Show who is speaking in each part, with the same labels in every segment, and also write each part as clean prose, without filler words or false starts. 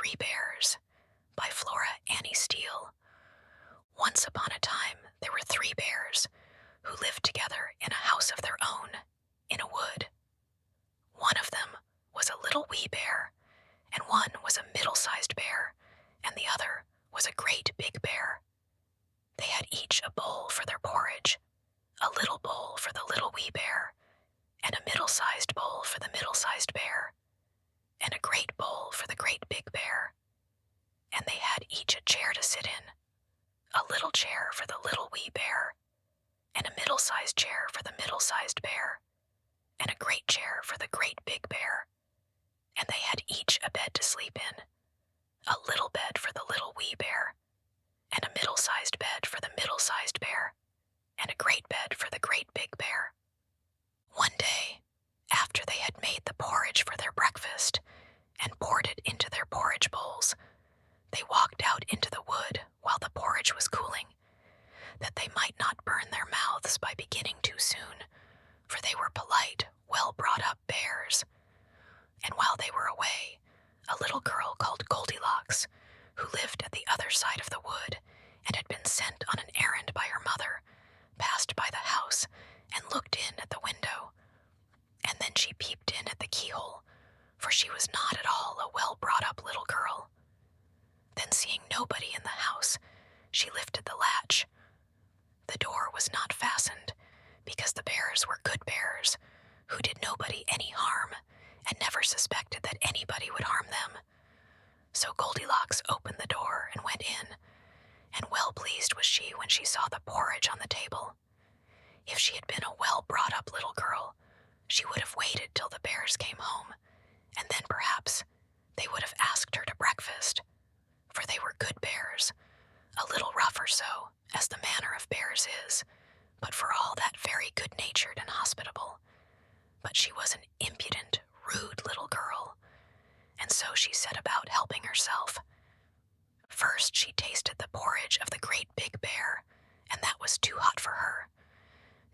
Speaker 1: Three Bears by Flora Annie Steele. Once upon a time, there were three bears who lived together in a house of their own in a wood. One of them was a little wee bear, and one was a middle-sized bear, and the other was a great big bear. They had each a bowl for their porridge, a little bowl for the little wee bear, and a middle-sized bowl for the middle-sized bear, and a great bowl for the great big bear. And they had each a chair to sit in, a little chair for the little wee bear, and a middle-sized chair for the middle-sized bear, and a great chair for the great big bear. And they had each a bed to sleep in, a little bed for the little wee bear, and a middle-sized bed for the middle-sized bear, and a great bed for the great big bear. One day, after they had made the porridge for their breakfast and poured it into their porridge bowls, they walked out into the wood while the porridge was cooling, that they might not burn their mouths by beginning too soon, for they were polite, well-brought-up bears. And while they were away, a little girl called Goldilocks, who lived at the other side of the wood and had been sent on an errand by her mother, passed by the house and looked in at the window. And then she peeped in at the keyhole, for she was not at all a well-brought-up little girl. Then, seeing nobody in the house, she lifted the latch. The door was not fastened, because the bears were good bears, who did nobody any harm, and never suspected that anybody would harm them. So Goldilocks opened the door and went in, and well pleased was she when she saw the porridge on the table. If she had been a well-brought-up little girl, she would have waited till the bears came home, and then perhaps they would have asked her to breakfast. For they were good bears, a little rough or so, as the manner of bears is, but for all that very good-natured and hospitable. But she was an impudent, rude little girl, and so she set about helping herself. First she tasted the porridge of the great big bear, and that was too hot for her.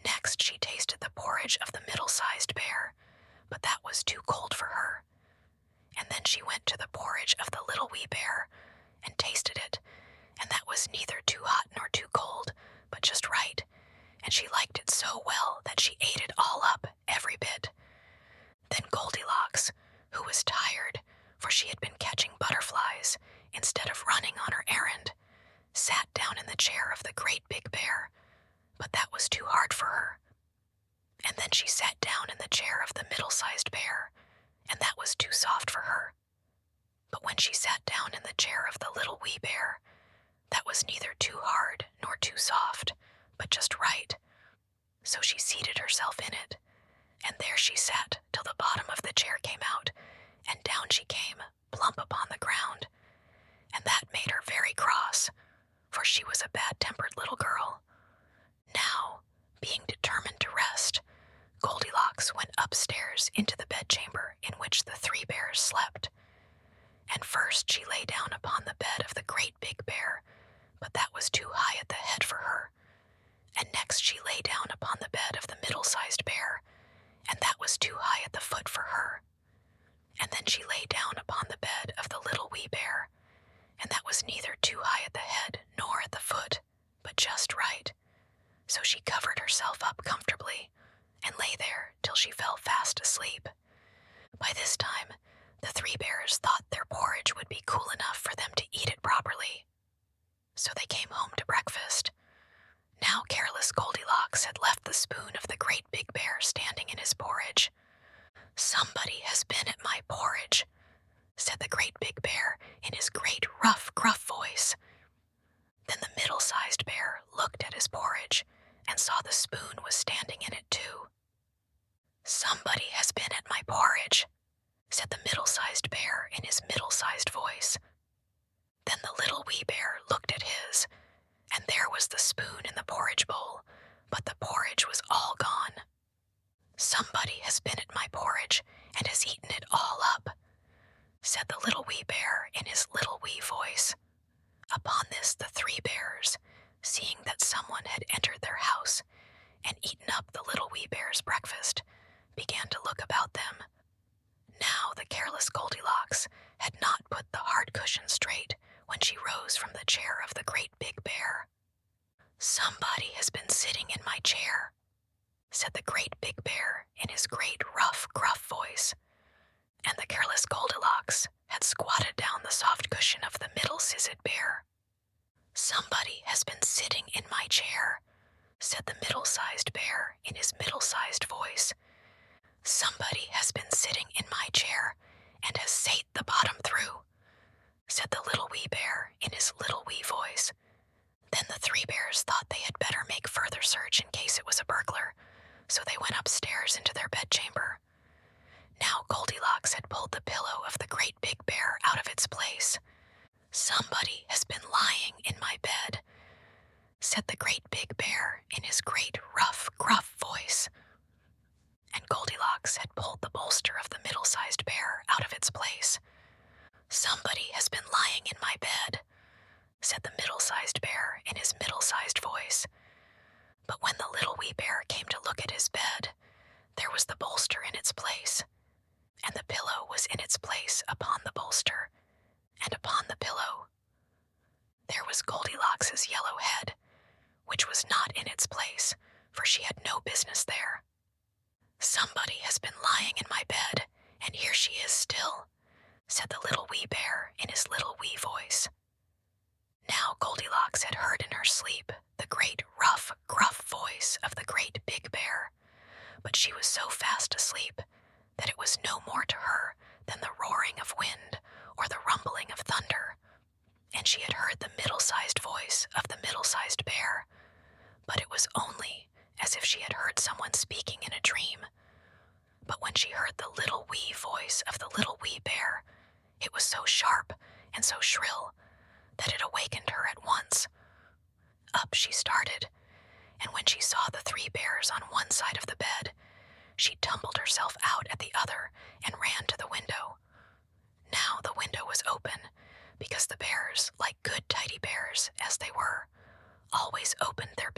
Speaker 1: Next she tasted the porridge of the middle-sized bear, but that was too cold for her. And then she went to the porridge of the little wee bear, and tasted it, and that was neither too hot nor too cold, but just right, and she liked it so well that she ate it all up, every bit. Then Goldilocks, who was tired, for she had been catching butterflies instead of running on her errand, sat down in the chair of the great big bear, but that was too hard for her. And then she sat down in the chair of the middle-sized bear, and that was too soft for her. But when she sat down in the chair of the little wee bear, that was neither too hard nor too soft, but just right. So she seated herself in it, and there she sat till the bottom of the chair came out, and down she came, plump upon the ground. And that made her very cross, for she was a bad-tempered little girl. Now, being determined to rest, Goldilocks went upstairs into the bedchamber in which the three bears slept. And first she lay down upon the bed of the great big bear, but that was too high at the head for her. And next she lay down upon the bed of the middle-sized bear, and that was too high at the foot for her. And then she lay down upon the bed of the little wee bear, and that was neither too high at the head nor at the foot, but just right. So she covered herself up comfortably, and lay there till she fell fast asleep. By this time, the three bears thought their porridge would be cool enough for them to eat it properly. So they came home to breakfast. Now careless Goldilocks had left the spoon of the great big bear standing in his porridge. "Somebody has been at my porridge," said the great big bear in his great rough, gruff voice. Then the middle-sized bear looked at his porridge and saw the spoon was standing in it too. "Somebody has been at my porridge," said the middle-sized bear in his middle-sized voice. Then the little wee bear looked at his, and there was the spoon in the porridge bowl, but the porridge was all gone. "Somebody has been at my porridge and has eaten it all up," said the little wee bear in his little wee voice. Upon this the three bears, seeing that someone had entered their house and eaten up the little wee bear's breakfast, began to look about them. Now the careless Goldilocks had not put the hard cushion straight when she rose from the chair of the great big bear. "Somebody has been sitting in my chair," said the great big bear in his great rough, gruff voice, and the careless Goldilocks had squatted down the soft cushion of the middle-sized bear. "Somebody has been sitting in my chair," said the middle-sized bear in his middle-sized voice. "Somebody has been sitting in my chair and has sate the bottom through," said the little wee bear in his little wee voice. Then the three bears thought they had better make further search in case it was a burglar, so they went upstairs into their bedchamber. Now Goldilocks had pulled the pillow of the great big bear out of its place. "Somebody has been lying in my bed," said the great big bear in his great rough, gruff voice. And Goldilocks had pulled the bolster of the middle-sized bear out of its place. "Somebody has been lying in my bed," said the middle-sized bear in his middle-sized voice. But when the little wee bear came to look at his bed, there was the bolster in its place, and the pillow was in its place upon the bolster, and upon the pillow there was Goldilocks' yellow head, which was not in its place, for she had no business there. "Somebody has been lying in my bed, and here she is still," said the little wee bear in his little wee voice. Now Goldilocks had heard in her sleep the great rough, gruff voice of the great big bear, but she was so fast asleep that it was no more to her than the roaring of wind or the rumbling of thunder, and she had heard the middle-sized voice of the middle-sized bear, but it was only as if she had heard someone speaking in a dream. But when she heard the little wee voice of the little wee bear, it was so sharp and so shrill that it awakened her at once. Up she started, and when she saw the three bears on one side of the bed, she tumbled herself out at the other and ran to the window. Now the window was open, because the bears, like good tidy bears as they were, always opened their